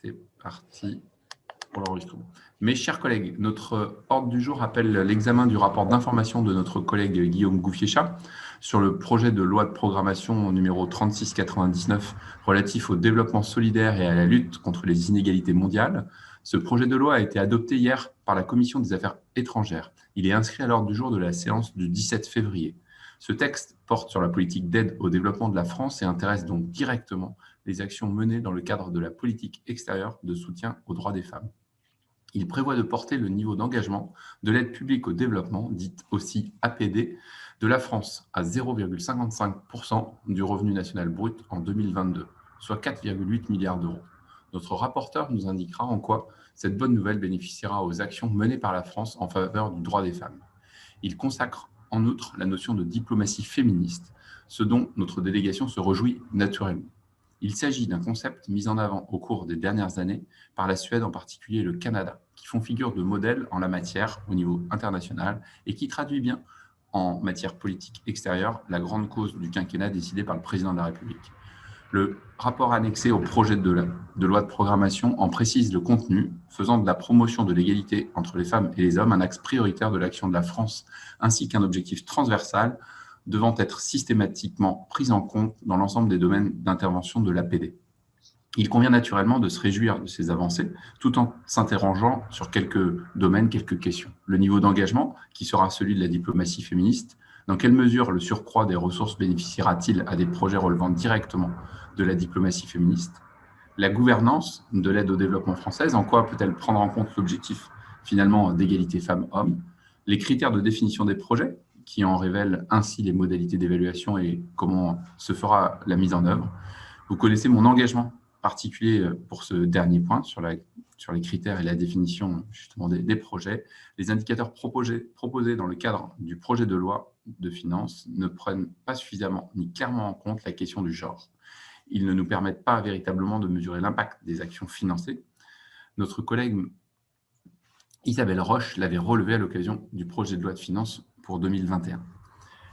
C'est parti pour l'enregistrement. Mes chers collègues, notre ordre du jour appelle l'examen du rapport d'information de notre collègue Guillaume Gouffier-Cha sur le projet de loi de programmation numéro 3699 relatif au développement solidaire et à la lutte contre les inégalités mondiales. Ce projet de loi a été adopté hier par la Commission des Affaires étrangères. Il est inscrit à l'ordre du jour de la séance du 17 février. Ce texte porte sur la politique d'aide au développement de la France et intéresse donc directement les actions menées dans le cadre de la politique extérieure de soutien aux droits des femmes. Il prévoit de porter le niveau d'engagement de l'aide publique au développement, dite aussi APD, de la France à 0,55% du revenu national brut en 2022, soit 4,8 milliards d'euros. Notre rapporteur nous indiquera en quoi cette bonne nouvelle bénéficiera aux actions menées par la France en faveur du droit des femmes. Il consacre en outre la notion de diplomatie féministe, ce dont notre délégation se réjouit naturellement. Il s'agit d'un concept mis en avant au cours des dernières années par la Suède en particulier et le Canada, qui font figure de modèle en la matière au niveau international et qui traduit bien en matière politique extérieure la grande cause du quinquennat décidée par le président de la République. Le rapport annexé au projet de loi de programmation en précise le contenu, faisant de la promotion de l'égalité entre les femmes et les hommes un axe prioritaire de l'action de la France, ainsi qu'un objectif transversal devant être systématiquement pris en compte dans l'ensemble des domaines d'intervention de l'APD. Il convient naturellement de se réjouir de ces avancées, tout en s'interrogeant sur quelques domaines, quelques questions. Le niveau d'engagement, qui sera celui de la diplomatie féministe, dans quelle mesure le surcroît des ressources bénéficiera-t-il à des projets relevant directement de la diplomatie féministe? La gouvernance de l'aide au développement française, en quoi peut-elle prendre en compte l'objectif finalement d'égalité femmes-hommes? Les critères de définition des projets, qui en révèlent ainsi les modalités d'évaluation et comment se fera la mise en œuvre. Vous connaissez mon engagement particulier pour ce dernier point sur les critères et la définition justement des projets. Les indicateurs proposés dans le cadre du projet de loi de finances ne prennent pas suffisamment ni clairement en compte la question du genre. Ils ne nous permettent pas véritablement de mesurer l'impact des actions financées. Notre collègue Isabelle Roche l'avait relevé à l'occasion du projet de loi de finances pour 2021.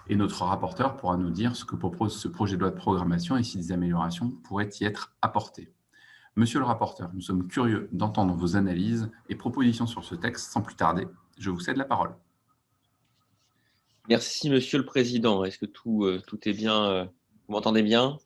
Et notre rapporteur pourra nous dire ce que propose ce projet de loi de programmation et si des améliorations pourraient y être apportées. Monsieur le rapporteur, nous sommes curieux d'entendre vos analyses et propositions sur ce texte. Sans plus tarder, je vous cède la parole. Merci, Monsieur le Président. Est-ce que tout est bien? Vous m'entendez bien?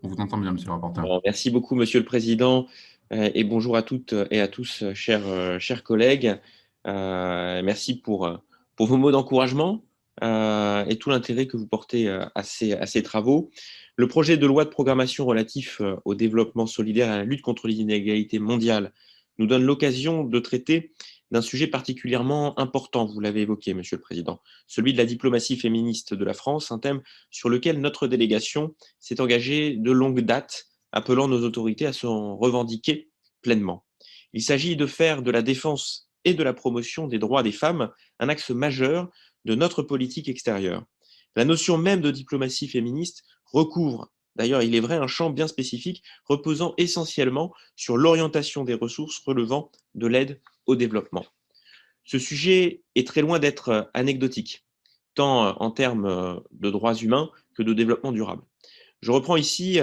On vous entend bien, monsieur le rapporteur. Bon, merci beaucoup, Monsieur le Président, et bonjour à toutes et à tous, chers collègues. Merci pour vos mots d'encouragement et tout l'intérêt que vous portez à ces travaux. Le projet de loi de programmation relatif au développement solidaire et à la lutte contre les inégalités mondiales nous donne l'occasion de traiter d'un sujet particulièrement important, vous l'avez évoqué, Monsieur le Président, celui de la diplomatie féministe de la France, un thème sur lequel notre délégation s'est engagée de longue date, appelant nos autorités à s'en revendiquer pleinement. Il s'agit de faire de la défense et de la promotion des droits des femmes un axe majeur de notre politique extérieure. La notion même de diplomatie féministe recouvre, d'ailleurs il est vrai, un champ bien spécifique reposant essentiellement sur l'orientation des ressources relevant de l'aide au développement. Ce sujet est très loin d'être anecdotique, tant en termes de droits humains que de développement durable. Je reprends ici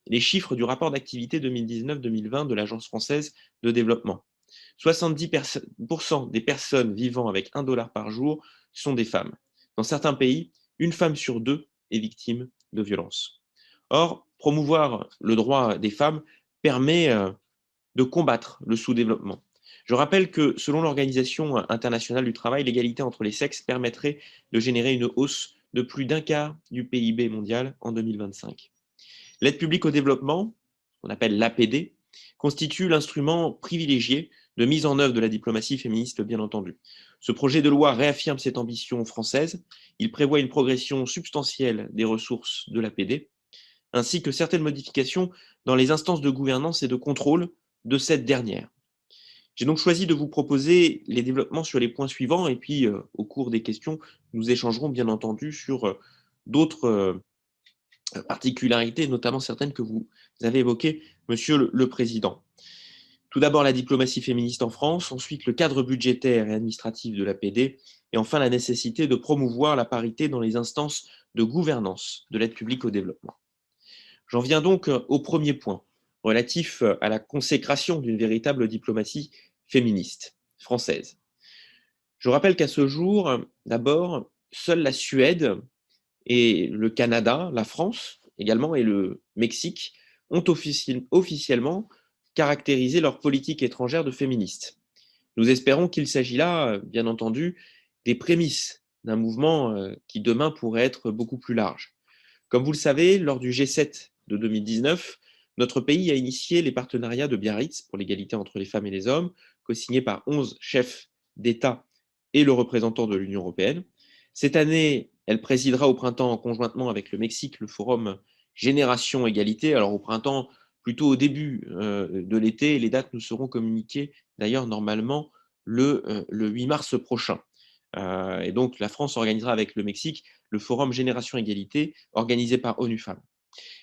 les chiffres du rapport d'activité 2019-2020 de l'Agence française de développement. 70% des personnes vivant avec $1 par jour sont des femmes. Dans certains pays, une femme sur deux est victime de violences. Or, promouvoir le droit des femmes permet de combattre le sous-développement. Je rappelle que selon l'Organisation internationale du travail, l'égalité entre les sexes permettrait de générer une hausse de plus d'un quart du PIB mondial en 2025. L'aide publique au développement, qu'on appelle l'APD, constitue l'instrument privilégié de mise en œuvre de la diplomatie féministe, bien entendu. Ce projet de loi réaffirme cette ambition française. Il prévoit une progression substantielle des ressources de l'APD, ainsi que certaines modifications dans les instances de gouvernance et de contrôle de cette dernière. J'ai donc choisi de vous proposer les développements sur les points suivants et puis au cours des questions, nous échangerons bien entendu sur d'autres particularités, notamment certaines que vous avez évoquées, Monsieur le Président. Tout d'abord, la diplomatie féministe en France, ensuite le cadre budgétaire et administratif de l'APD, et enfin la nécessité de promouvoir la parité dans les instances de gouvernance de l'aide publique au développement. J'en viens donc au premier point, relatif à la consécration d'une véritable diplomatie féministe française. Je rappelle qu'à ce jour, d'abord, seule la Suède et le Canada, la France également et le Mexique ont officiellement caractérisé leur politique étrangère de féministe. Nous espérons qu'il s'agit là, bien entendu, des prémices d'un mouvement qui demain pourrait être beaucoup plus large. Comme vous le savez, lors du G7 de 2019, notre pays a initié les partenariats de Biarritz pour l'égalité entre les femmes et les hommes, co-signés par 11 chefs d'État et le représentant de l'Union européenne. Cette année, elle présidera au printemps, conjointement avec le Mexique, le forum Génération Égalité. Alors au printemps, plutôt au début de l'été, les dates nous seront communiquées d'ailleurs normalement le 8 mars prochain. Et donc la France organisera avec le Mexique le forum Génération Égalité organisé par ONU Femmes.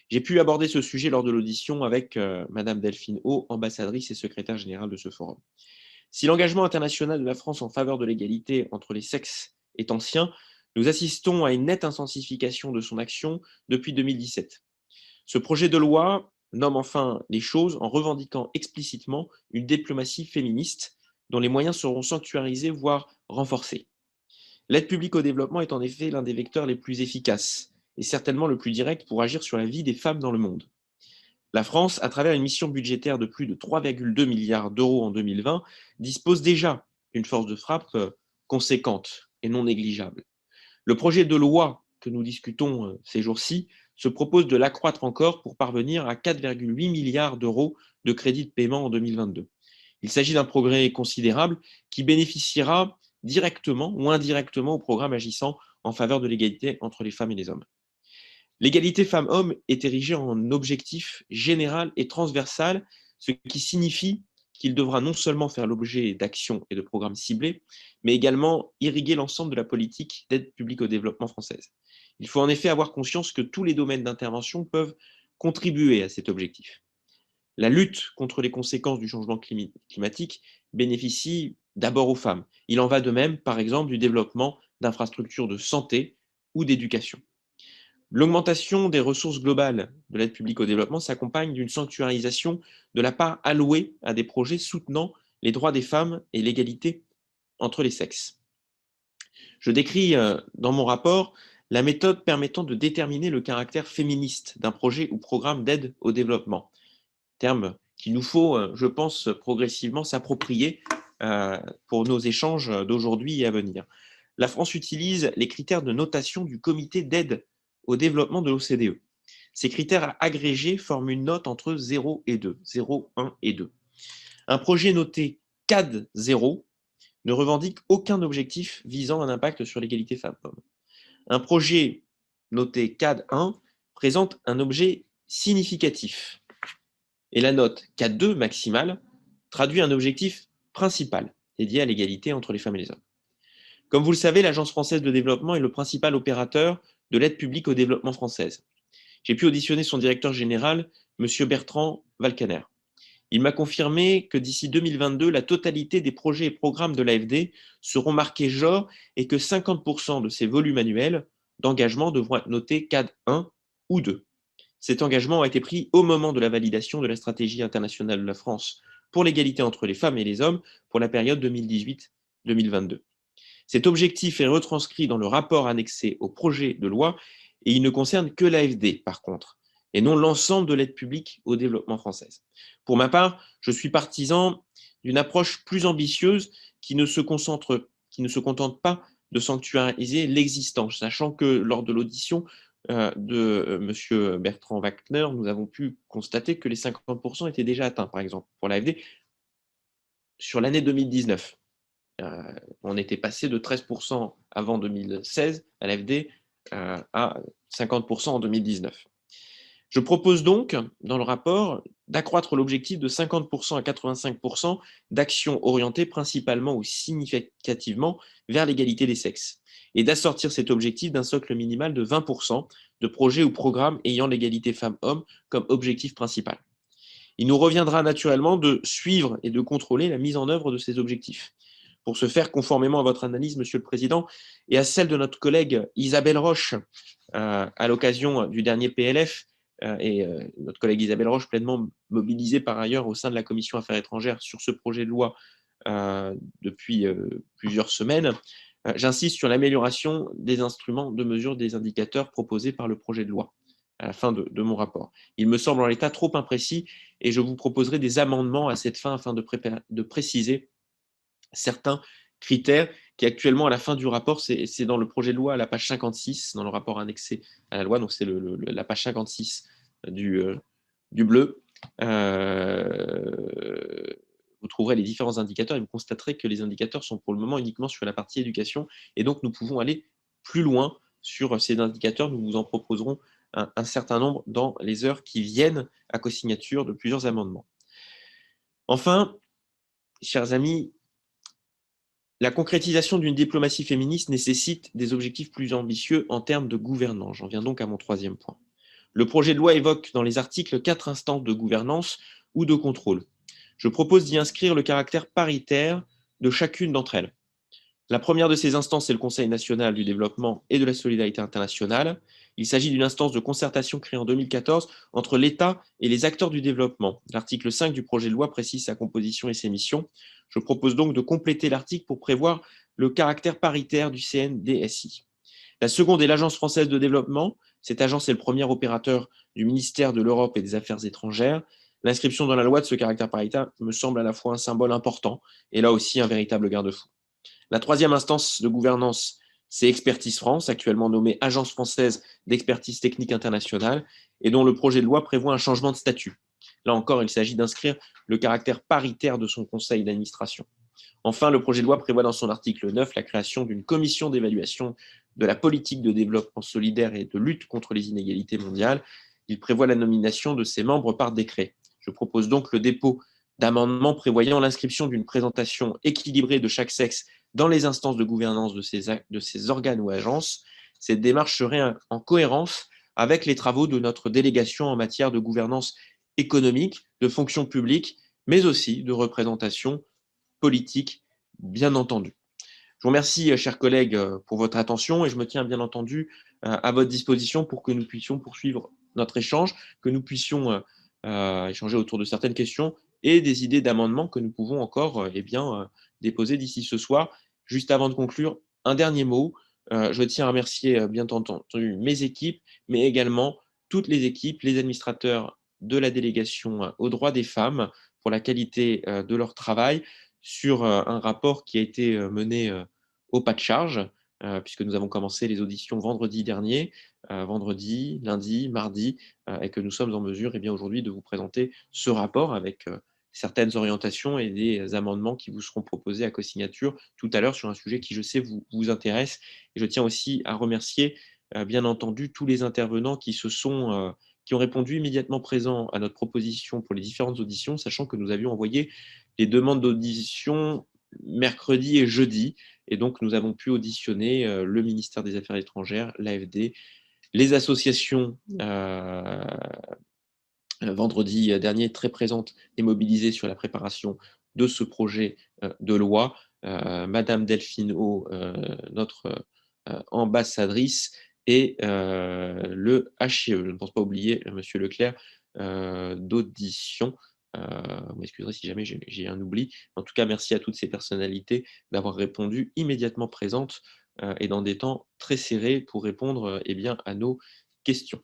J'ai pu aborder ce sujet lors de l'audition avec Madame Delphine O, ambassadrice et secrétaire générale de ce forum. Si l'engagement international de la France en faveur de l'égalité entre les sexes est ancien, nous assistons à une nette intensification de son action depuis 2017. Ce projet de loi nomme enfin les choses en revendiquant explicitement une diplomatie féministe dont les moyens seront sanctuarisés, voire renforcés. L'aide publique au développement est en effet l'un des vecteurs les plus efficaces et certainement le plus direct pour agir sur la vie des femmes dans le monde. La France, à travers une mission budgétaire de plus de 3,2 milliards d'euros en 2020, dispose déjà d'une force de frappe conséquente et non négligeable. Le projet de loi que nous discutons ces jours-ci se propose de l'accroître encore pour parvenir à 4,8 milliards d'euros de crédits de paiement en 2022. Il s'agit d'un progrès considérable qui bénéficiera directement ou indirectement au programme agissant en faveur de l'égalité entre les femmes et les hommes. L'égalité femmes-hommes est érigée en objectif général et transversal, ce qui signifie qu'il devra non seulement faire l'objet d'actions et de programmes ciblés, mais également irriguer l'ensemble de la politique d'aide publique au développement française. Il faut en effet avoir conscience que tous les domaines d'intervention peuvent contribuer à cet objectif. La lutte contre les conséquences du changement climatique bénéficie d'abord aux femmes. Il en va de même, par exemple, du développement d'infrastructures de santé ou d'éducation. L'augmentation des ressources globales de l'aide publique au développement s'accompagne d'une sanctuarisation de la part allouée à des projets soutenant les droits des femmes et l'égalité entre les sexes. Je décris dans mon rapport la méthode permettant de déterminer le caractère féministe d'un projet ou programme d'aide au développement, terme qu'il nous faut, je pense, progressivement s'approprier pour nos échanges d'aujourd'hui et à venir. La France utilise les critères de notation du comité d'aide au développement de l'OCDE. Ces critères agrégés forment une note entre 0 et 2, 0, 1 et 2. Un projet noté CAD 0 ne revendique aucun objectif visant un impact sur l'égalité femmes-hommes. Un projet noté CAD 1 présente un objet significatif. Et la note CAD 2 maximale traduit un objectif principal dédié à l'égalité entre les femmes et les hommes. Comme vous le savez, l'Agence française de développement est le principal opérateur de l'aide publique au développement française. J'ai pu auditionner son directeur général, M. Bertrand Valcaner. Il m'a confirmé que d'ici 2022, la totalité des projets et programmes de l'AFD seront marqués genre et que 50% de ces volumes annuels d'engagement devront être notés CAD 1 ou 2. Cet engagement a été pris au moment de la validation de la stratégie internationale de la France pour l'égalité entre les femmes et les hommes pour la période 2018-2022. Cet objectif est retranscrit dans le rapport annexé au projet de loi et il ne concerne que l'AFD, par contre, et non l'ensemble de l'aide publique au développement française. Pour ma part, je suis partisan d'une approche plus ambitieuse qui ne se contente pas de sanctuariser l'existant, sachant que lors de l'audition de M. Bertrand Wagner, nous avons pu constater que les 50% étaient déjà atteints, par exemple, pour l'AFD, sur l'année 2019. On était passé de 13% avant 2016 à l'AFD à 50% en 2019. Je propose donc, dans le rapport, d'accroître l'objectif de 50% à 85% d'actions orientées principalement ou significativement vers l'égalité des sexes, et d'assortir cet objectif d'un socle minimal de 20% de projets ou programmes ayant l'égalité femmes-hommes comme objectif principal. Il nous reviendra naturellement de suivre et de contrôler la mise en œuvre de ces objectifs. Pour ce faire, conformément à votre analyse, Monsieur le Président, et à celle de notre collègue Isabelle Roche, à l'occasion du dernier PLF, et notre collègue Isabelle Roche, pleinement mobilisée par ailleurs au sein de la Commission Affaires étrangères sur ce projet de loi depuis plusieurs semaines, j'insiste sur l'amélioration des instruments de mesure des indicateurs proposés par le projet de loi à la fin de mon rapport. Il me semble en l'état trop imprécis et je vous proposerai des amendements à cette fin afin de préciser certains critères qui actuellement à la fin du rapport, c'est dans le projet de loi à la page 56, dans le rapport annexé à la loi, donc c'est la page 56 du bleu. Vous trouverez les différents indicateurs et vous constaterez que les indicateurs sont pour le moment uniquement sur la partie éducation et donc nous pouvons aller plus loin sur ces indicateurs. Nous vous en proposerons un certain nombre dans les heures qui viennent à co-signature de plusieurs amendements. Enfin, chers amis, la concrétisation d'une diplomatie féministe nécessite des objectifs plus ambitieux en termes de gouvernance. J'en viens donc à mon troisième point. Le projet de loi évoque dans les articles 4 instances de gouvernance ou de contrôle. Je propose d'y inscrire le caractère paritaire de chacune d'entre elles. La première de ces instances est le Conseil national du développement et de la solidarité internationale. Il s'agit d'une instance de concertation créée en 2014 entre l'État et les acteurs du développement. L'article 5 du projet de loi précise sa composition et ses missions. Je propose donc de compléter l'article pour prévoir le caractère paritaire du CNDSI. La seconde est l'Agence française de développement. Cette agence est le premier opérateur du ministère de l'Europe et des Affaires étrangères. L'inscription dans la loi de ce caractère paritaire me semble à la fois un symbole important et là aussi un véritable garde-fou. La troisième instance de gouvernance, c'est Expertise France, actuellement nommée Agence française d'expertise technique internationale, et dont le projet de loi prévoit un changement de statut. Là encore, il s'agit d'inscrire le caractère paritaire de son conseil d'administration. Enfin, le projet de loi prévoit dans son article 9 la création d'une commission d'évaluation de la politique de développement solidaire et de lutte contre les inégalités mondiales. Il prévoit la nomination de ses membres par décret. Je propose donc le dépôt d'amendements prévoyant l'inscription d'une présentation équilibrée de chaque sexe dans les instances de gouvernance de ces organes ou agences. Cette démarche serait en cohérence avec les travaux de notre délégation en matière de gouvernance économique, de fonction publique, mais aussi de représentation politique, bien entendu. Je vous remercie, chers collègues, pour votre attention et je me tiens bien entendu à votre disposition pour que nous puissions poursuivre notre échange, que nous puissions échanger autour de certaines questions et des idées d'amendements que nous pouvons encore déposer d'ici ce soir. Juste avant de conclure, un dernier mot. Je tiens à remercier bien entendu mes équipes, mais également toutes les équipes, les administrateurs de la délégation aux droits des femmes pour la qualité de leur travail sur un rapport qui a été mené au pas de charge, puisque nous avons commencé les auditions vendredi dernier, vendredi, lundi, mardi, et que nous sommes en mesure aujourd'hui de vous présenter ce rapport avec certaines orientations et des amendements qui vous seront proposés à co-signature tout à l'heure sur un sujet qui, je sais, vous intéresse. Et je tiens aussi à remercier, bien entendu, tous les intervenants qui ont répondu immédiatement présents à notre proposition pour les différentes auditions, sachant que nous avions envoyé les demandes d'audition mercredi et jeudi. Et donc, nous avons pu auditionner le ministère des Affaires étrangères, l'AFD, les associations vendredi dernier très présentes et mobilisées sur la préparation de ce projet de loi. Madame Delphine O, notre ambassadrice, et le HCE, je ne pense pas oublier Monsieur Leclerc, d'audition. Vous m'excuserez si jamais j'ai un oubli. En tout cas, merci à toutes ces personnalités d'avoir répondu immédiatement présentes et dans des temps très serrés pour répondre à nos questions.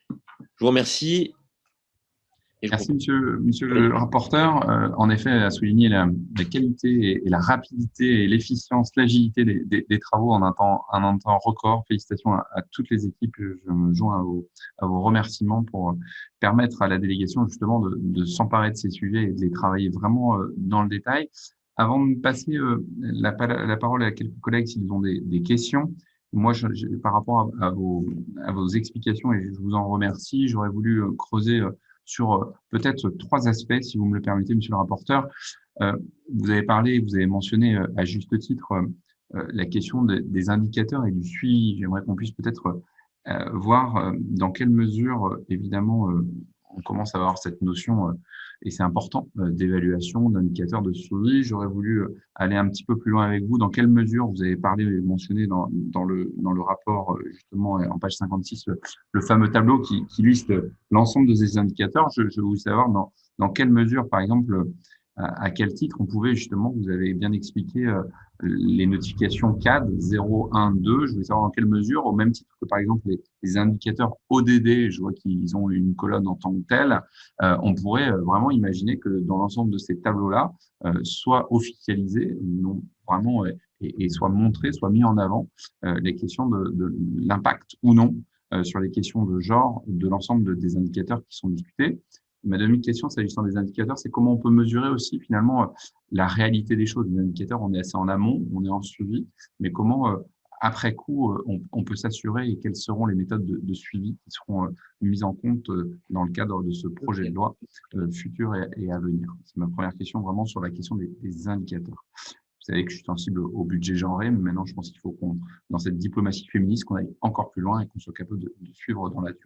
Je vous remercie. Merci, monsieur le rapporteur. En effet, à souligner la qualité et la rapidité et l'efficience, l'agilité des travaux en un temps record. Félicitations à toutes les équipes. Je me joins à vos remerciements pour permettre à la délégation justement de s'emparer de ces sujets et de les travailler vraiment dans le détail. Avant de passer la parole à quelques collègues s'ils ont des questions, moi, par rapport à vos explications, et je vous en remercie, j'aurais voulu creuser sur peut-être trois aspects, si vous me le permettez, monsieur le rapporteur. Vous avez mentionné à juste titre la question des indicateurs et du suivi. J'aimerais qu'on puisse peut-être voir dans quelle mesure, évidemment, on commence à avoir cette notion, et c'est important, d'évaluation, d'indicateurs de suivi. J'aurais voulu aller un petit peu plus loin avec vous. Dans quelle mesure vous avez parlé et mentionné dans le rapport, justement, en page 56, le fameux tableau qui liste l'ensemble de ces indicateurs. Je voulais savoir dans quelle mesure, par exemple, à quel titre on pouvait justement, vous avez bien expliqué les notifications CAD 0, 1, 2. Je voulais savoir dans quelle mesure, au même titre que par exemple les indicateurs ODD, je vois qu'ils ont une colonne en tant que telle, on pourrait vraiment imaginer que dans l'ensemble de ces tableaux-là, soit officialisés, non vraiment, et soit montrés, soit mis en avant les questions de l'impact ou non sur les questions de genre de l'ensemble des indicateurs qui sont discutés. Ma deuxième question, s'agissant des indicateurs, c'est comment on peut mesurer aussi finalement la réalité des choses. Les indicateurs, on est assez en amont, on est en suivi, mais comment après coup on peut s'assurer et quelles seront les méthodes de suivi qui seront mises en compte dans le cadre de ce projet de loi futur et à venir. C'est ma première question vraiment sur la question des indicateurs. Vous savez que je suis sensible au budget genré, mais maintenant je pense qu'il faut qu'on, dans cette diplomatie féministe, qu'on aille encore plus loin et qu'on soit capable de suivre dans la durée.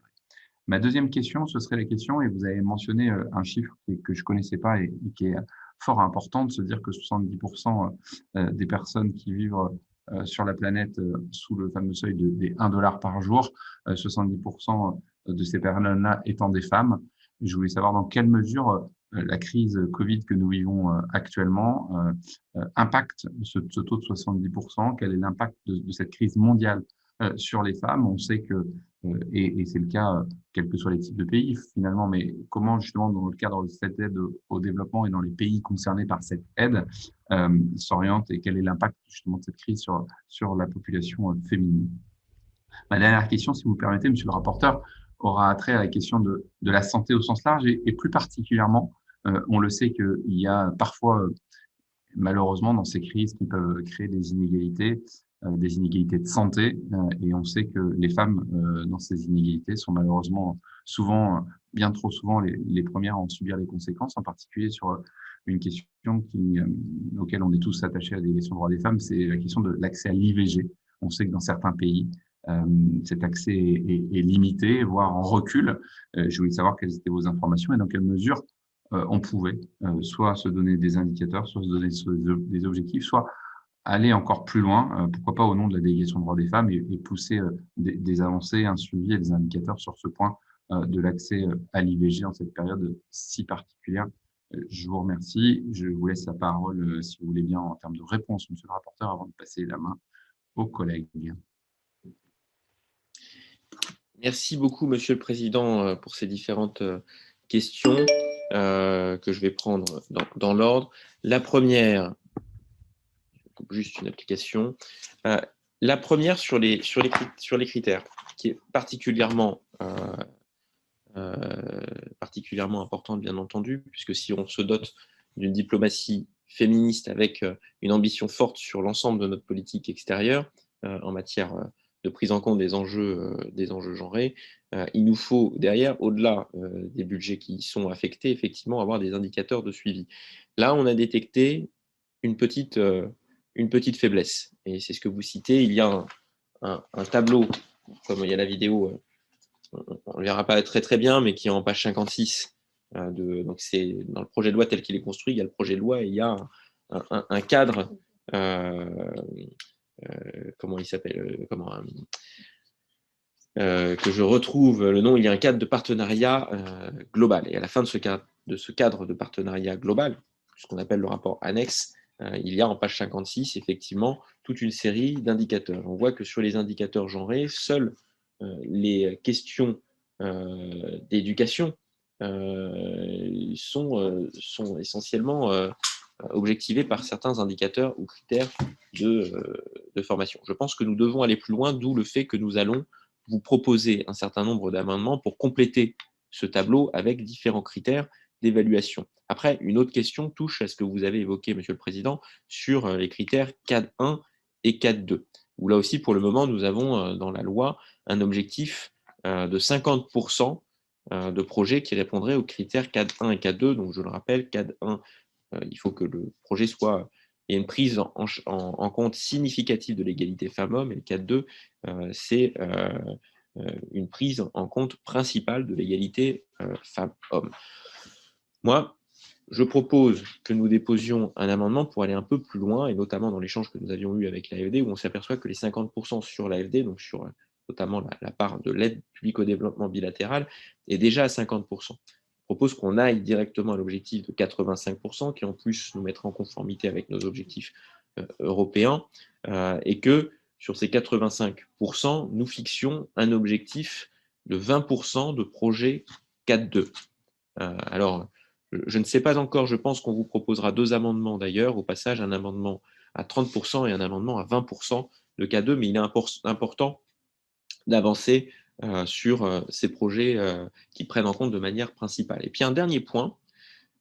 Ma deuxième question, ce serait la question, et vous avez mentionné un chiffre que je connaissais pas et qui est fort important, de se dire que 70% des personnes qui vivent sur la planète sous le fameux seuil des 1 dollar par jour, 70% de ces personnes-là étant des femmes. Je voulais savoir dans quelle mesure la crise Covid que nous vivons actuellement impacte ce taux de 70%, quel est l'impact de cette crise mondiale sur les femmes. On sait que, et c'est le cas quels que soient les types de pays finalement, mais comment justement dans le cadre de cette aide au développement et dans les pays concernés par cette aide s'oriente et quel est l'impact justement de cette crise sur la population féminine. Ma dernière question, si vous me permettez, monsieur le rapporteur, aura trait à la question de la santé au sens large et plus particulièrement, on le sait qu'il y a parfois malheureusement dans ces crises qui peuvent créer des inégalités de santé. Et on sait que les femmes, dans ces inégalités, sont malheureusement souvent, bien trop souvent, les premières à en subir les conséquences, en particulier sur une question auquel on est tous attachés à des questions de droits des femmes, c'est la question de l'accès à l'IVG. On sait que dans certains pays, cet accès est limité, voire en recul. Je voulais savoir quelles étaient vos informations et dans quelle mesure on pouvait soit se donner des indicateurs, soit se donner des objectifs, soit aller encore plus loin, pourquoi pas au nom de la délégation des droits des femmes et pousser des avancées, un suivi et des indicateurs sur ce point de l'accès à l'IVG en cette période si particulière. Je vous remercie. Je vous laisse la parole, si vous voulez bien, en termes de réponse, monsieur le rapporteur, avant de passer la main aux collègues. Merci beaucoup, Monsieur le Président, pour ces différentes questions que je vais prendre dans l'ordre. La première, juste une application. La première sur les critères, qui est particulièrement importante, bien entendu, puisque si on se dote d'une diplomatie féministe avec une ambition forte sur l'ensemble de notre politique extérieure en matière de prise en compte des enjeux genrés, il nous faut derrière, au-delà des budgets qui y sont affectés, effectivement avoir des indicateurs de suivi. Là, on a détecté une petite faiblesse, et c'est ce que vous citez. Il y a un tableau, comme il y a la vidéo, on ne le verra pas très très bien, mais qui est en page 56. Donc c'est dans le projet de loi tel qu'il est construit, il y a le projet de loi et il y a un cadre, comment il s'appelle, que je retrouve le nom, il y a un cadre de partenariat global. Et à la fin de ce cadre de partenariat global, ce qu'on appelle le rapport annexe, il y a en page 56, effectivement, toute une série d'indicateurs. On voit que sur les indicateurs genrés, seules les questions d'éducation sont essentiellement objectivées par certains indicateurs ou critères de formation. Je pense que nous devons aller plus loin, d'où le fait que nous allons vous proposer un certain nombre d'amendements pour compléter ce tableau avec différents critères d'évaluation. Après, une autre question touche à ce que vous avez évoqué, Monsieur le Président, sur les critères CAD 1 et CAD 2, où là aussi, pour le moment, nous avons dans la loi un objectif de 50% de projets qui répondraient aux critères CAD 1 et CAD 2. Donc, je le rappelle, CAD 1, il faut que le projet soit... Il y a une prise en compte significative de l'égalité femmes-hommes, et le CAD 2, c'est une prise en compte principale de l'égalité femmes-hommes. Moi, je propose que nous déposions un amendement pour aller un peu plus loin, et notamment dans l'échange que nous avions eu avec l'AFD, où on s'aperçoit que les 50% sur l'AFD, donc sur notamment la part de l'aide publique au développement bilatéral, est déjà à 50%. Je propose qu'on aille directement à l'objectif de 85%, qui en plus nous mettra en conformité avec nos objectifs européens, et que sur ces 85%, nous fixions un objectif de 20% de projets 4.2. Alors, je ne sais pas encore, je pense qu'on vous proposera 2 amendements d'ailleurs, au passage un amendement à 30% et un amendement à 20% de K2, mais il est important d'avancer sur ces projets qui prennent en compte de manière principale. Et puis un dernier point,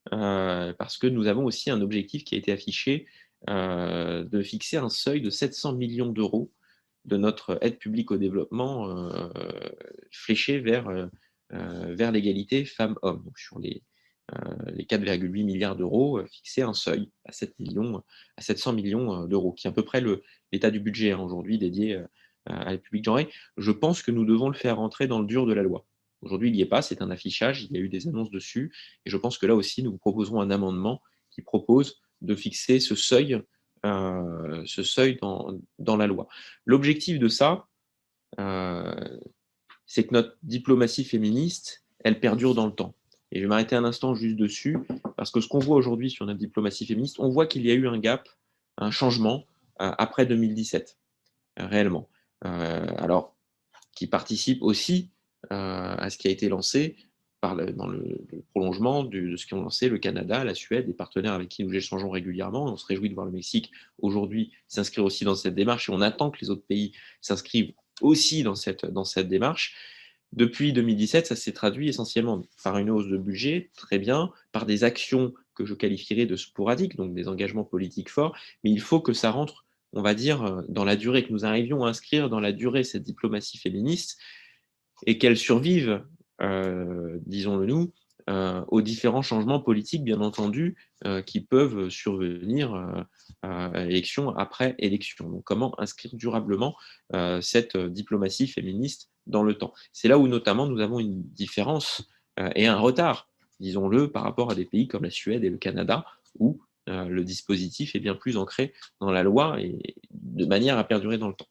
parce que nous avons aussi un objectif qui a été affiché de fixer un seuil de 700 millions d'euros de notre aide publique au développement fléchée vers l'égalité femmes-hommes. Donc sur les 4,8 milliards d'euros, fixer un seuil à 700 millions d'euros, qui est à peu près l'état du budget aujourd'hui dédié à l'aide publique genrée. Je pense que nous devons le faire rentrer dans le dur de la loi. Aujourd'hui, il n'y est pas, c'est un affichage, il y a eu des annonces dessus, et je pense que là aussi, nous vous proposerons un amendement qui propose de fixer ce seuil dans la loi. L'objectif de ça, c'est que notre diplomatie féministe, elle perdure dans le temps. Et je vais m'arrêter un instant juste dessus, parce que ce qu'on voit aujourd'hui sur notre diplomatie féministe, on voit qu'il y a eu un gap, un changement après 2017, réellement. Alors, qui participe aussi à ce qui a été lancé dans le prolongement de ce qu'ont lancé le Canada, la Suède, des partenaires avec qui nous échangeons régulièrement. On se réjouit de voir le Mexique aujourd'hui s'inscrire aussi dans cette démarche, et on attend que les autres pays s'inscrivent aussi dans cette démarche. Depuis 2017, ça s'est traduit essentiellement par une hausse de budget, très bien, par des actions que je qualifierais de sporadiques, donc des engagements politiques forts, mais il faut que ça rentre, on va dire, dans la durée, que nous arrivions à inscrire dans la durée cette diplomatie féministe, et qu'elle survive, disons-le nous, aux différents changements politiques, bien entendu, qui peuvent survenir élection après élection. Donc, comment inscrire durablement cette diplomatie féministe dans le temps? C'est là où, notamment, nous avons une différence et un retard, disons-le, par rapport à des pays comme la Suède et le Canada, où le dispositif est bien plus ancré dans la loi et de manière à perdurer dans le temps.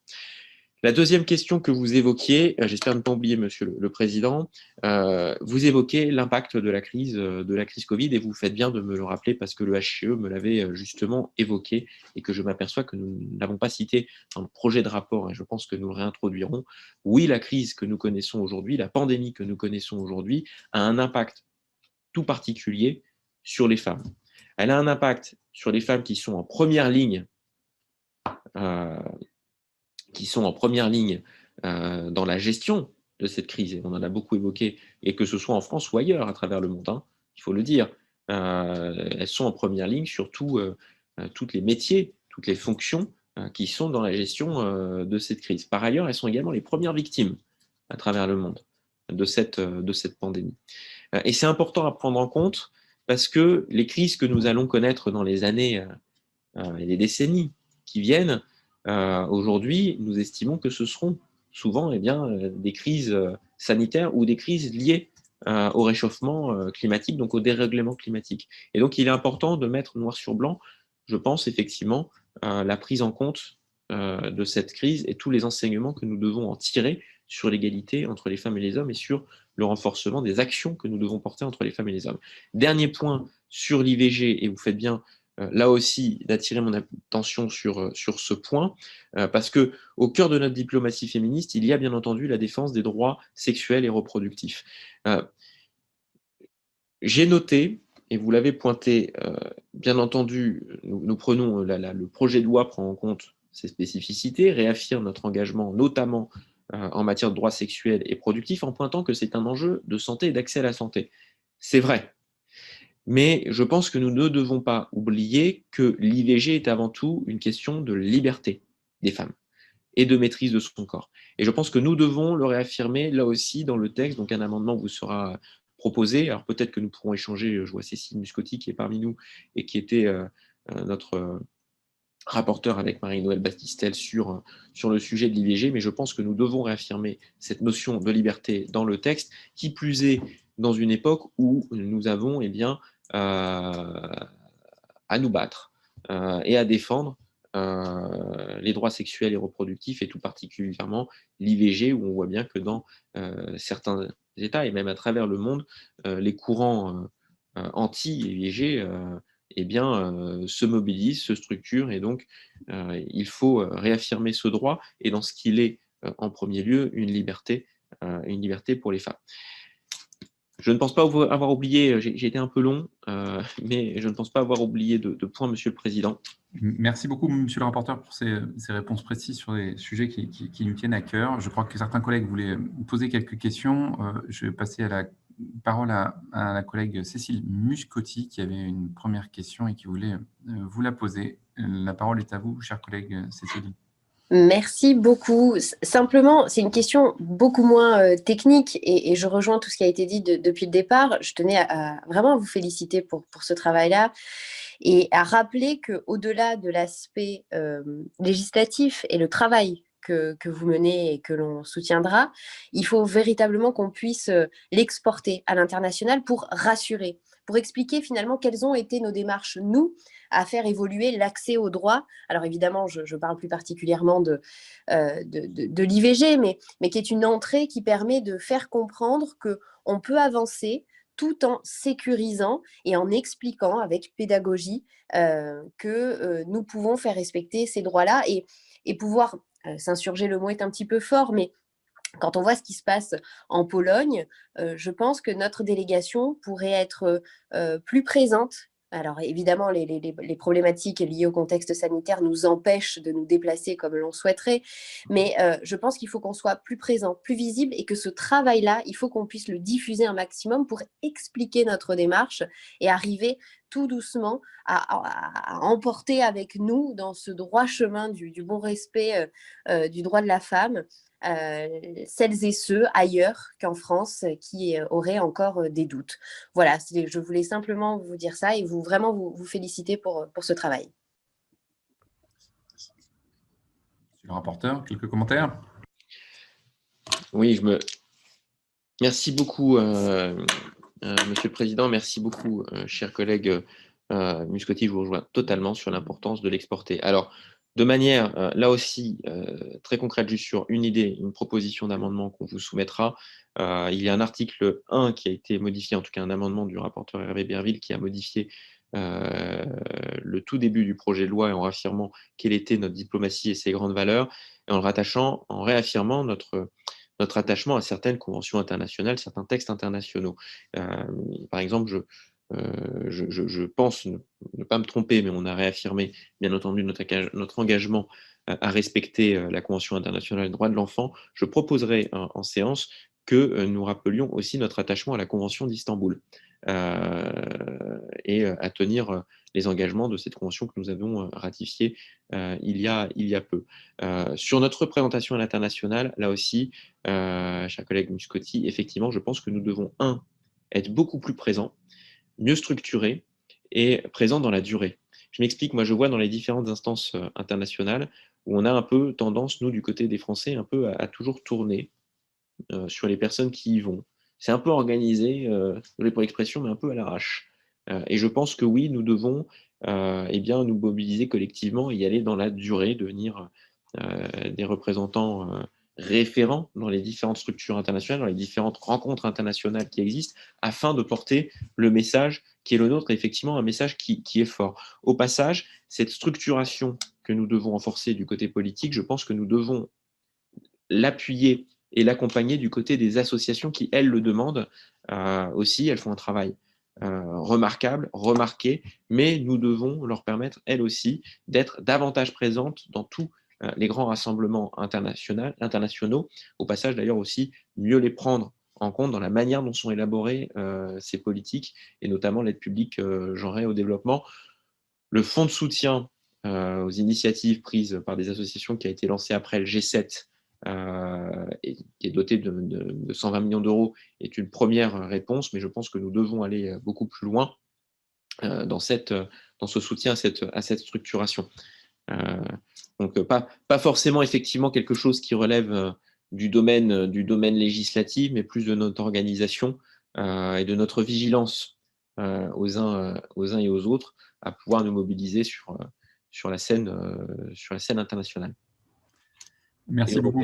La deuxième question que vous évoquiez, j'espère ne pas oublier, Monsieur le Président, vous évoquez l'impact de la crise Covid, et vous faites bien de me le rappeler parce que le HCE me l'avait justement évoqué et que je m'aperçois que nous n'avons pas cité dans le projet de rapport, et je pense que nous le réintroduirons. Oui, la crise que nous connaissons aujourd'hui, la pandémie que nous connaissons aujourd'hui, a un impact tout particulier sur les femmes. Elle a un impact sur les femmes qui sont en première ligne dans la gestion de cette crise. Et on en a beaucoup évoqué, et que ce soit en France ou ailleurs à travers le monde, il faut le dire. Elles sont en première ligne sur tous les métiers, toutes les fonctions qui sont dans la gestion de cette crise. Par ailleurs, elles sont également les premières victimes à travers le monde de cette pandémie. Et c'est important à prendre en compte parce que les crises que nous allons connaître dans les années et les décennies qui viennent, aujourd'hui, nous estimons que ce seront souvent des crises sanitaires ou des crises liées au réchauffement climatique, donc au dérèglement climatique. Et donc, il est important de mettre noir sur blanc, je pense effectivement, la prise en compte de cette crise et tous les enseignements que nous devons en tirer sur l'égalité entre les femmes et les hommes et sur le renforcement des actions que nous devons porter entre les femmes et les hommes. Dernier point sur l'IVG, et vous faites bien là aussi d'attirer mon attention sur ce point, parce que au cœur de notre diplomatie féministe, il y a bien entendu la défense des droits sexuels et reproductifs. J'ai noté, et vous l'avez pointé, bien entendu, nous prenons le projet de loi prend en compte ces spécificités, réaffirme notre engagement, notamment en matière de droits sexuels et reproductifs, en pointant que c'est un enjeu de santé et d'accès à la santé. C'est vrai. Mais je pense que nous ne devons pas oublier que l'IVG est avant tout une question de liberté des femmes et de maîtrise de son corps. Et je pense que nous devons le réaffirmer là aussi dans le texte. Donc un amendement vous sera proposé. Alors peut-être que nous pourrons échanger. Je vois Cécile Muscotti qui est parmi nous et qui était notre rapporteur avec Marie-Noëlle Battistel sur le sujet de l'IVG, mais je pense que nous devons réaffirmer cette notion de liberté dans le texte, qui plus est dans une époque où nous avons à nous battre et à défendre les droits sexuels et reproductifs, et tout particulièrement l'IVG, où on voit bien que dans certains États, et même à travers le monde, les courants anti-IVG se mobilisent, se structurent, et donc il faut réaffirmer ce droit, et dans ce qu'il est en premier lieu, une liberté pour les femmes. Je ne pense pas avoir oublié, j'ai été un peu long, mais je ne pense pas avoir oublié de point, Monsieur le Président. Merci beaucoup, Monsieur le rapporteur, pour ces réponses précises sur les sujets qui nous tiennent à cœur. Je crois que certains collègues voulaient poser quelques questions. Je vais passer la parole à la collègue Cécile Muscotti, qui avait une première question et qui voulait vous la poser. La parole est à vous, chère collègue Cécile. Merci beaucoup. Simplement, c'est une question beaucoup moins technique et je rejoins tout ce qui a été dit depuis le départ. Je tenais vraiment à vous féliciter pour ce travail-là et à rappeler qu'au-delà de l'aspect législatif et le travail que vous menez et que l'on soutiendra, il faut véritablement qu'on puisse l'exporter à l'international pour rassurer, pour expliquer finalement quelles ont été nos démarches, nous, à faire évoluer l'accès aux droits. Alors évidemment, je parle plus particulièrement de l'IVG, mais qui est une entrée qui permet de faire comprendre qu'on peut avancer tout en sécurisant et en expliquant avec pédagogie que nous pouvons faire respecter ces droits-là et pouvoir, s'insurger, le mot est un petit peu fort, mais quand on voit ce qui se passe en Pologne, je pense que notre délégation pourrait être plus présente. Alors évidemment, les problématiques liées au contexte sanitaire nous empêchent de nous déplacer comme l'on souhaiterait, mais je pense qu'il faut qu'on soit plus présent, plus visible, et que ce travail-là, il faut qu'on puisse le diffuser un maximum pour expliquer notre démarche et arriver tout doucement à emporter avec nous dans ce droit chemin du bon respect du droit de la femme celles et ceux ailleurs qu'en France qui auraient encore des doutes. Voilà, je voulais simplement vous dire ça et vraiment vous féliciter pour ce travail. Monsieur le rapporteur, quelques commentaires? Oui, merci beaucoup, Monsieur le Président, merci beaucoup, chers collègues Muscotti, je vous rejoins totalement sur l'importance de l'exporter. Alors, de manière, là aussi, très concrète, juste sur une idée, une proposition d'amendement qu'on vous soumettra, il y a un article 1 qui a été modifié, en tout cas un amendement du rapporteur Hervé Berville qui a modifié le tout début du projet de loi, en réaffirmant quelle était notre diplomatie et ses grandes valeurs, et en réaffirmant notre attachement à certaines conventions internationales, certains textes internationaux. Par exemple, je pense ne pas me tromper, mais on a réaffirmé, bien entendu, notre engagement à respecter la Convention internationale des droits de l'enfant. Je proposerai en séance que nous rappelions aussi notre attachement à la Convention d'Istanbul et à tenir les engagements de cette convention que nous avons ratifiée il y a peu. Sur notre représentation à l'international, là aussi, cher collègue Muscotti, effectivement, je pense que nous devons, être beaucoup plus présents, mieux structurés et présents dans la durée. Je m'explique, moi je vois dans les différentes instances internationales où on a un peu tendance, nous, du côté des Français, un peu à toujours tourner sur les personnes qui y vont. C'est un peu organisé, désolé pour l'expression, mais un peu à l'arrache. Et je pense que oui, nous devons nous mobiliser collectivement et y aller dans la durée, devenir des représentants référents dans les différentes structures internationales, dans les différentes rencontres internationales qui existent, afin de porter le message qui est le nôtre, effectivement un message qui est fort. Au passage, cette structuration que nous devons renforcer du côté politique, je pense que nous devons l'appuyer et l'accompagner du côté des associations qui, elles, le demandent aussi. Elles font un travail remarquable, remarqué, mais nous devons leur permettre, elles aussi, d'être davantage présentes dans tous les grands rassemblements internationaux. Au passage, d'ailleurs, aussi, mieux les prendre en compte dans la manière dont sont élaborées ces politiques, et notamment l'aide publique genrée au développement. Le fonds de soutien aux initiatives prises par des associations qui a été lancé après le G7 et qui est doté de 120 millions d'euros est une première réponse, mais je pense que nous devons aller beaucoup plus loin dans ce soutien à cette structuration. Donc, pas forcément effectivement quelque chose qui relève du domaine législatif, mais plus de notre organisation et de notre vigilance aux uns et aux autres à pouvoir nous mobiliser sur la scène internationale. Merci beaucoup,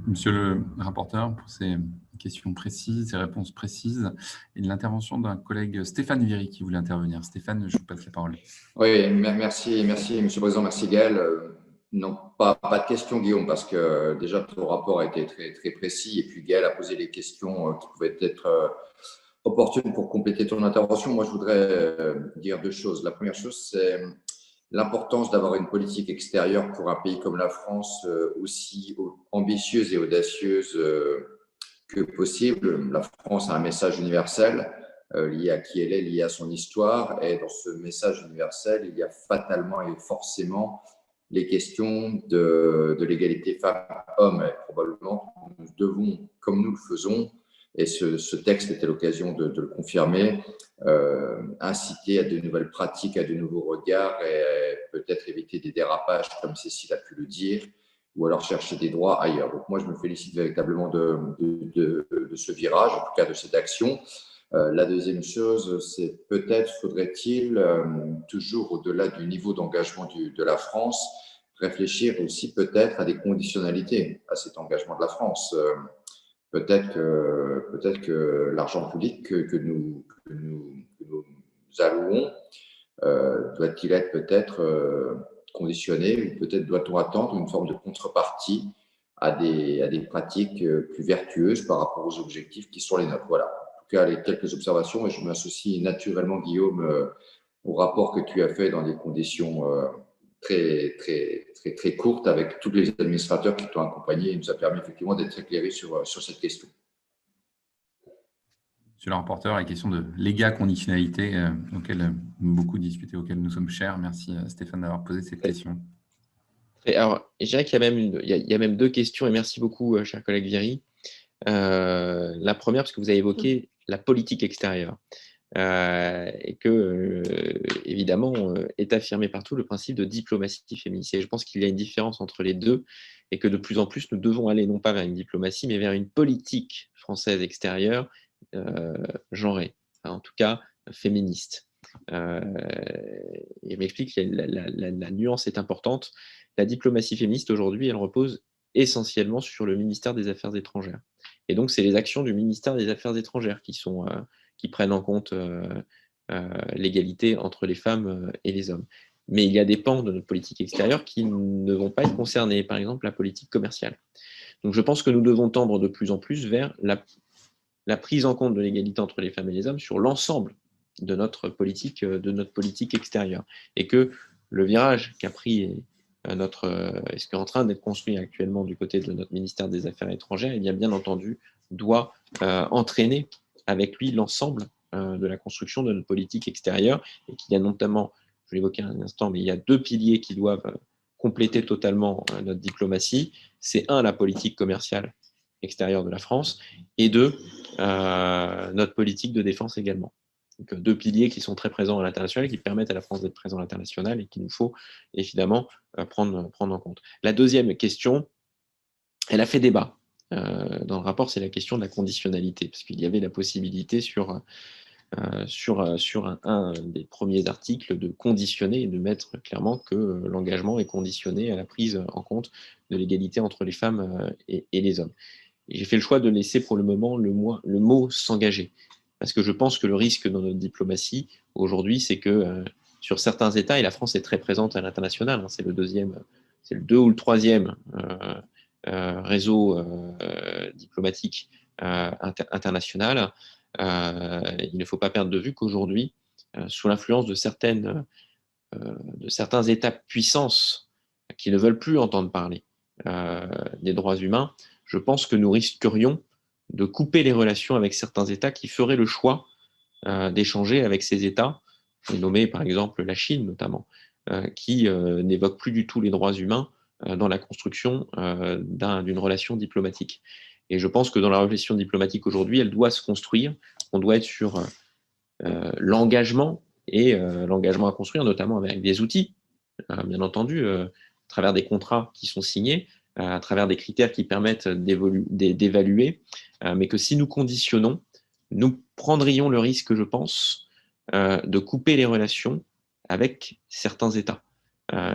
monsieur le rapporteur, pour ces questions précises, ces réponses précises et de l'intervention d'un collègue Stéphane Viry qui voulait intervenir. Stéphane, je vous passe la parole. Oui, merci, monsieur le Président, merci Gaël. Non, pas de questions, Guillaume, parce que déjà ton rapport a été très, très précis et puis Gaël a posé les questions qui pouvaient être opportunes pour compléter ton intervention. Moi, je voudrais dire deux choses. La première chose, c'est l'importance d'avoir une politique extérieure pour un pays comme la France aussi ambitieuse et audacieuse que possible. La France a un message universel lié à qui elle est, lié à son histoire. Et dans ce message universel, il y a fatalement et forcément les questions de l'égalité femmes-hommes. Et probablement, nous devons, comme nous le faisons, et ce texte était l'occasion de le confirmer, inciter à de nouvelles pratiques, à de nouveaux regards et peut-être éviter des dérapages, comme Cécile a pu le dire, ou alors chercher des droits ailleurs. Donc moi, je me félicite véritablement de ce virage, en tout cas de cette action. La deuxième chose, c'est peut-être faudrait-il, toujours au-delà du niveau d'engagement de la France, réfléchir aussi peut-être à des conditionnalités à cet engagement de la France. Peut-être que l'argent public que nous allouons doit-il être peut-être conditionné ou peut-être doit-on attendre une forme de contrepartie à des pratiques plus vertueuses par rapport aux objectifs qui sont les nôtres. Voilà. En tout cas, les quelques observations, et je m'associe naturellement, Guillaume, au rapport que tu as fait dans des conditions très, très, très, très courte avec tous les administrateurs qui t'ont accompagné. Il nous a permis effectivement d'être éclairés sur cette question. Monsieur le rapporteur, la question de légat conditionnalité auquel beaucoup discuté, auquel nous sommes chers. Merci Stéphane d'avoir posé cette question. Alors, je dirais qu'il y a même deux questions, et merci beaucoup, cher collègue Viry. La première, parce que vous avez évoqué la politique extérieure. Et que, évidemment, est affirmé partout le principe de diplomatie féministe. Et je pense qu'il y a une différence entre les deux et que de plus en plus, nous devons aller non pas vers une diplomatie, mais vers une politique française extérieure genrée, enfin, en tout cas féministe. Et m'explique que la nuance est importante. La diplomatie féministe, aujourd'hui, elle repose essentiellement sur le ministère des Affaires étrangères. Et donc, c'est les actions du ministère des Affaires étrangères qui prennent en compte l'égalité entre les femmes et les hommes. Mais il y a des pans de notre politique extérieure qui ne vont pas être concernés, par exemple la politique commerciale. Donc je pense que nous devons tendre de plus en plus vers la prise en compte de l'égalité entre les femmes et les hommes sur l'ensemble de notre politique extérieure. Et que le virage qu'a pris et ce qui est en train d'être construit actuellement du côté de notre ministère des Affaires étrangères, bien entendu, doit entraîner avec lui l'ensemble de la construction de notre politique extérieure, et qu'il y a notamment, je l'évoquais un instant, mais il y a deux piliers qui doivent compléter totalement notre diplomatie. C'est un, la politique commerciale extérieure de la France, et deux, notre politique de défense également. Donc, deux piliers qui sont très présents à l'international, qui permettent à la France d'être présente à l'international et qu'il nous faut évidemment prendre en compte. La deuxième question, elle a fait débat. Dans le rapport, c'est la question de la conditionnalité, parce qu'il y avait la possibilité sur un des premiers articles de conditionner et de mettre clairement que l'engagement est conditionné à la prise en compte de l'égalité entre les femmes et les hommes. Et j'ai fait le choix de laisser pour le moment le mot s'engager, parce que je pense que le risque dans notre diplomatie aujourd'hui, c'est que sur certains États, et la France est très présente à l'international, hein, c'est le 2 ou le 3e réseau diplomatique international. Il ne faut pas perdre de vue qu'aujourd'hui, sous l'influence de certains États puissances qui ne veulent plus entendre parler des droits humains, je pense que nous risquerions de couper les relations avec certains États qui feraient le choix d'échanger avec ces États, nommés par exemple la Chine notamment, qui n'évoquent plus du tout les droits humains dans la construction d'une relation diplomatique. Et je pense que dans la relation diplomatique aujourd'hui, elle doit se construire. On doit être sur l'engagement et l'engagement à construire, notamment avec des outils bien entendu, à travers des contrats qui sont signés, à travers des critères qui permettent d'évaluer, mais que si nous conditionnons, nous prendrions le risque, je pense, de couper les relations avec certains États,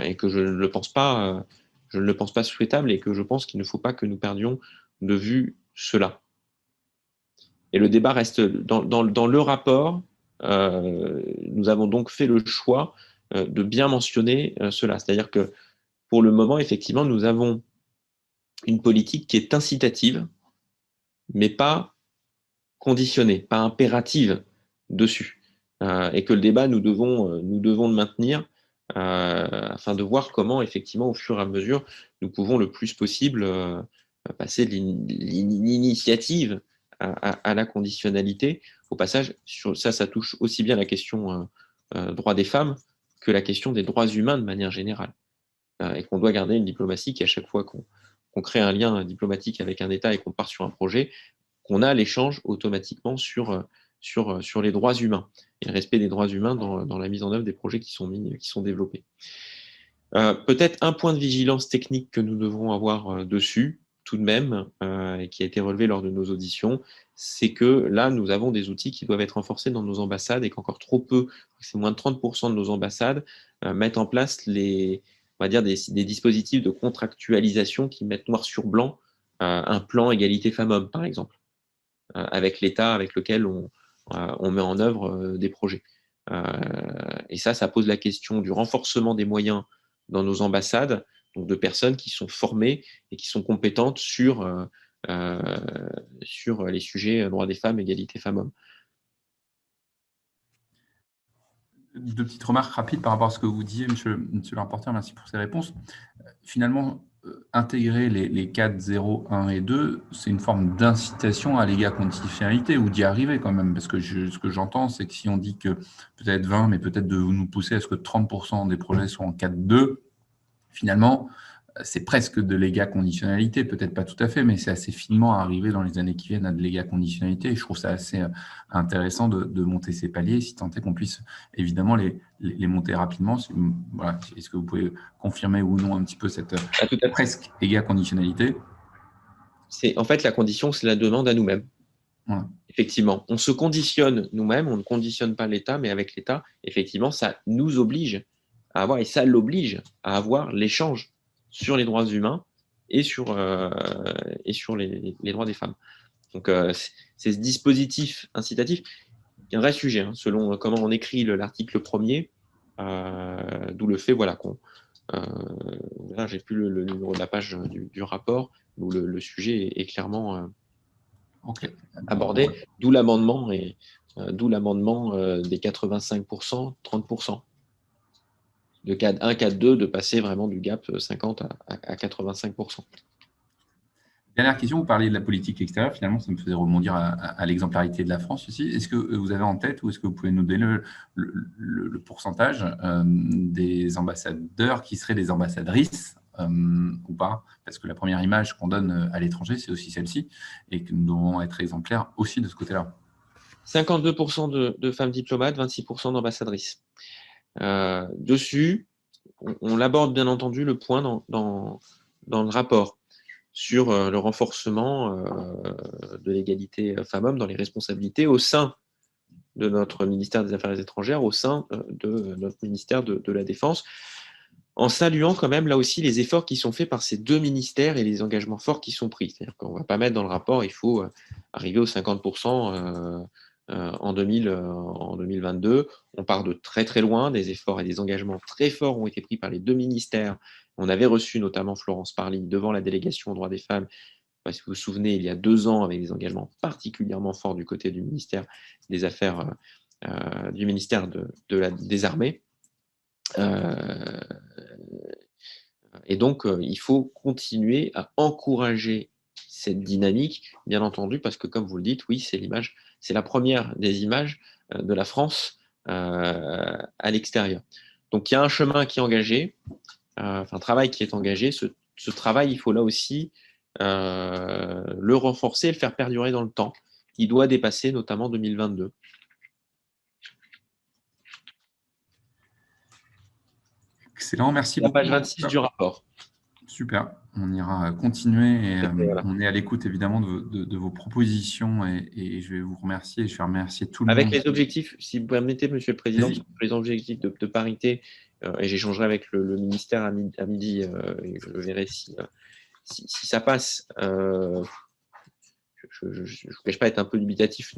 et que je ne le pense pas souhaitable, et que je pense qu'il ne faut pas que nous perdions de vue cela. Et le débat reste dans le rapport. Nous avons donc fait le choix de bien mentionner cela. C'est-à-dire que pour le moment, effectivement, nous avons une politique qui est incitative, mais pas conditionnée, pas impérative dessus. Et que le débat, nous devons le maintenir afin de voir comment, effectivement, au fur et à mesure, nous pouvons le plus possible passer de l'initiative à la conditionnalité. Au passage, ça touche aussi bien la question droits des femmes que la question des droits humains de manière générale. Et qu'on doit garder une diplomatie qui, à chaque fois qu'on crée un lien diplomatique avec un État et qu'on part sur un projet, qu'on a l'échange automatiquement sur les droits humains et le respect des droits humains dans la mise en œuvre des projets qui sont développés. Peut-être un point de vigilance technique que nous devrons avoir dessus, tout de même, et qui a été relevé lors de nos auditions, c'est que là, nous avons des outils qui doivent être renforcés dans nos ambassades et qu'encore trop peu, c'est moins de 30% de nos ambassades, mettent en place on va dire des dispositifs de contractualisation qui mettent noir sur blanc un plan égalité femmes-hommes, par exemple, avec l'État avec lequel on met en œuvre des projets. Et ça pose la question du renforcement des moyens dans nos ambassades, donc de personnes qui sont formées et qui sont compétentes sur les sujets droits des femmes, égalité femmes-hommes. Deux petites remarques rapides par rapport à ce que vous disiez, monsieur le rapporteur, merci pour ces réponses. Finalement, intégrer les cadres 0, 1 et 2, c'est une forme d'incitation à l'égaconditionnalité ou d'y arriver quand même, parce que ce que j'entends, c'est que si on dit que peut-être 20, mais peut-être de nous pousser à ce que 30% des projets soient en 4-2, finalement, c'est presque de l'égaconditionnalité, peut-être pas tout à fait, mais c'est assez finement arrivé dans les années qui viennent à de l'égaconditionnalité. Et je trouve ça assez intéressant de monter ces paliers, si tant est qu'on puisse évidemment les monter rapidement. Voilà, est-ce que vous pouvez confirmer ou non un petit peu cette presque égaconditionnalité? En fait, la condition, c'est la demande à nous-mêmes. Voilà. Effectivement, on se conditionne nous-mêmes, on ne conditionne pas l'État, mais avec l'État, effectivement, ça nous oblige à avoir, et ça l'oblige à avoir l'échange sur les droits humains et sur les droits des femmes. Donc, c'est ce dispositif incitatif qui est un vrai sujet, hein, selon comment on écrit l'article 1er, d'où le fait, voilà, là, j'ai plus le numéro de la page du rapport, où le sujet est clairement abordé, d'où l'amendement des 85%, 30%. De cadre 1, cadre 2, de passer vraiment du gap 50 à 85%. Dernière question, vous parliez de la politique extérieure, finalement ça me faisait rebondir à l'exemplarité de la France aussi. Est-ce que vous avez en tête ou est-ce que vous pouvez nous donner le pourcentage des ambassadeurs qui seraient des ambassadrices ou pas? Parce que la première image qu'on donne à l'étranger, c'est aussi celle-ci et que nous devons être exemplaires aussi de ce côté-là. 52% de femmes diplomates, 26% d'ambassadrices. Dessus, on l'aborde bien entendu le point dans le rapport sur le renforcement de l'égalité femmes-hommes dans les responsabilités au sein de notre ministère des Affaires étrangères, au sein de notre ministère de la Défense, en saluant quand même là aussi les efforts qui sont faits par ces deux ministères et les engagements forts qui sont pris. C'est-à-dire qu'on ne va pas mettre dans le rapport, il faut arriver aux 50% en 2022. On part de très très loin, des efforts et des engagements très forts ont été pris par les deux ministères. On avait reçu notamment Florence Parly devant la délégation aux droits des femmes, si vous vous souvenez, il y a 2 ans, avec des engagements particulièrement forts du côté du ministère des Affaires, du ministère des Armées. Et donc, il faut continuer à encourager cette dynamique, bien entendu, parce que comme vous le dites, oui, c'est la première des images de la France à l'extérieur. Donc, il y a un chemin qui est engagé, un travail qui est engagé. Ce travail, il faut là aussi le renforcer et le faire perdurer dans le temps. Il doit dépasser notamment 2022. Excellent, merci La beaucoup. page 26 du rapport. Super, on ira continuer et Voilà. on est à l'écoute évidemment de vos propositions et je vais vous remercier et je vais remercier tout le Avec monde. les objectifs, si vous permettez, Monsieur le Président, sur les objectifs de parité, et j'échangerai avec le ministère à midi, et je verrai si ça passe. Je ne vous cache pas être un peu dubitatif.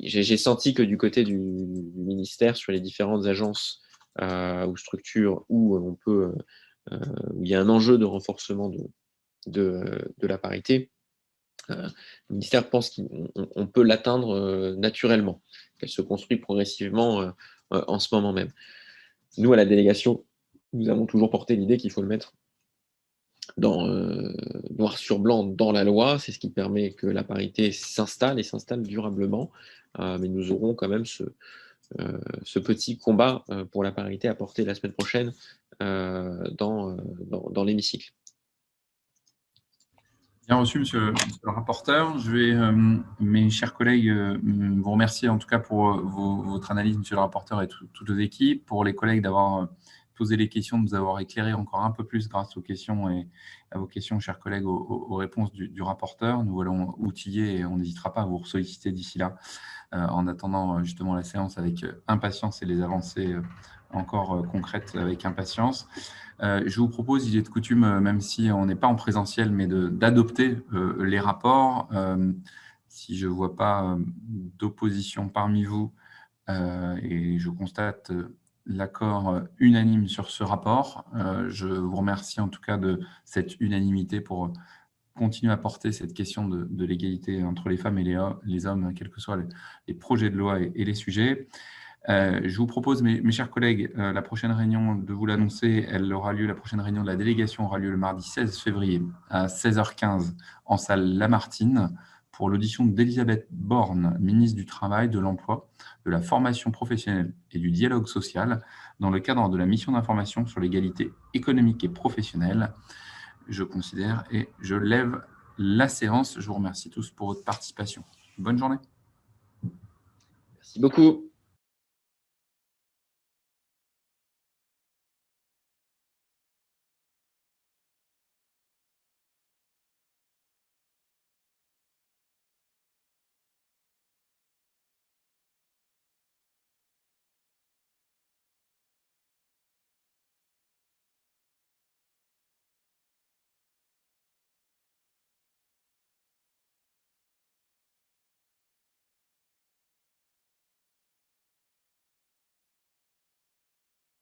J'ai senti que du côté du ministère, sur les différentes agences ou structures où où il y a un enjeu de renforcement de la parité, le ministère pense qu'on peut l'atteindre naturellement, qu'elle se construit progressivement en ce moment même. Nous, à la délégation, nous avons toujours porté l'idée qu'il faut le mettre noir sur blanc dans la loi. C'est ce qui permet que la parité s'installe et s'installe durablement. Mais nous aurons quand même ce petit combat pour la parité à porter la semaine prochaine dans l'hémicycle. Bien reçu, monsieur le rapporteur. Je vais, mes chers collègues, vous remercier en tout cas pour votre analyse, monsieur le rapporteur, et toutes vos équipes, pour les collègues d'avoir posé les questions, de nous avoir éclairé encore un peu plus grâce aux questions et à vos questions, chers collègues, aux réponses du rapporteur. Nous allons outiller et on n'hésitera pas à vous solliciter d'ici là, en attendant justement la séance avec impatience et les avancées encore concrètes avec impatience. Je vous propose, il est de coutume, même si on n'est pas en présentiel, mais d'adopter les rapports. Si je ne vois pas d'opposition parmi vous, et je constate l'accord unanime sur ce rapport, je vous remercie en tout cas de cette unanimité pour continuer à porter cette question de l'égalité entre les femmes et les hommes, quels que soient les projets de loi et les sujets. Je vous propose, mes chers collègues, la prochaine réunion, de vous l'annoncer, la prochaine réunion de la délégation aura lieu le mardi 16 février à 16h15 en salle Lamartine pour l'audition d'Elisabeth Borne, ministre du Travail, de l'Emploi, de la formation professionnelle et du dialogue social, dans le cadre de la mission d'information sur l'égalité économique et professionnelle. Je considère et je lève la séance. Je vous remercie tous pour votre participation. Bonne journée. Merci beaucoup.